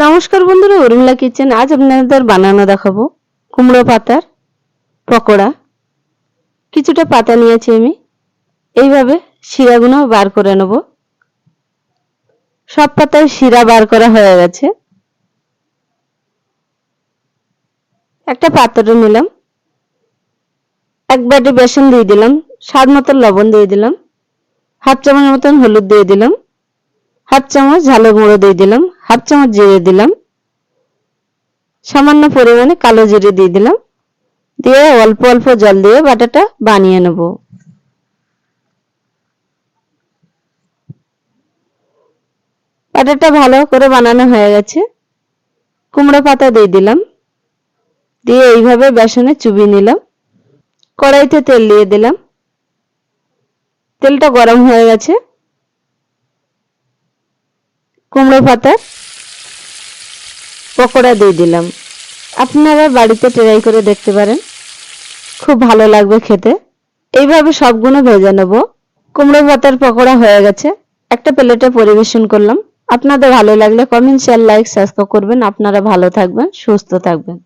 নমস্কার বন্ধুরা, উর্মিলা কিচেন। আজ আপনাদের বানানো দেখাবো কুমড়ো পাতার পকোড়া। কিছুটা পাতা নিয়েছি আমি, এইভাবে শিরাগুলো বার করে নেব। সব পাতার শিরা বার করা হয়ে গেছে। একটা পাত্র নিলাম, এক বাটি বেসন দিয়ে দিলাম, স্বাদ মতো লবণ দিয়ে দিলাম, হাফ চামচ মতন হলুদ দিয়ে দিলাম, হাফ চামচ ঝালের গুঁড়ো দিয়ে দিলাম, হাফ চামচ জিরে দিলাম, সামান্য পরিমাণে কালো জিরে দিয়ে দিলাম, দিয়ে অল্প অল্প জল দিয়ে বাটাটা বানিয়ে নেব। বাটাটা ভালো করে বানানো হয়ে গেছে। কুমড়ো পাতা দিয়ে দিলাম, দিয়ে এইভাবে বেসনে চুবিয়ে নিলাম। কড়াইতে তেল দিয়ে দিলাম, তেলটা গরম হয়ে গেছে। কুমড়ো পাতার পকোড়া দিয়ে দিলাম। আপনারা বাড়িতে ট্রাই করে দেখতে পারেন, খুব ভালো লাগবে খেতে। এইভাবে সবগুলো ভেজে নেব। কুমড়ো পাতার পকোড়া হয়ে গেছে, একটা প্লেটে পরিবেশন করলাম। আপনাদের ভালো লাগলে কমেন্ট, শেয়ার, লাইক, সাবস্ক্রাইব করবেন। আপনারা ভালো থাকবেন, সুস্থ থাকবেন।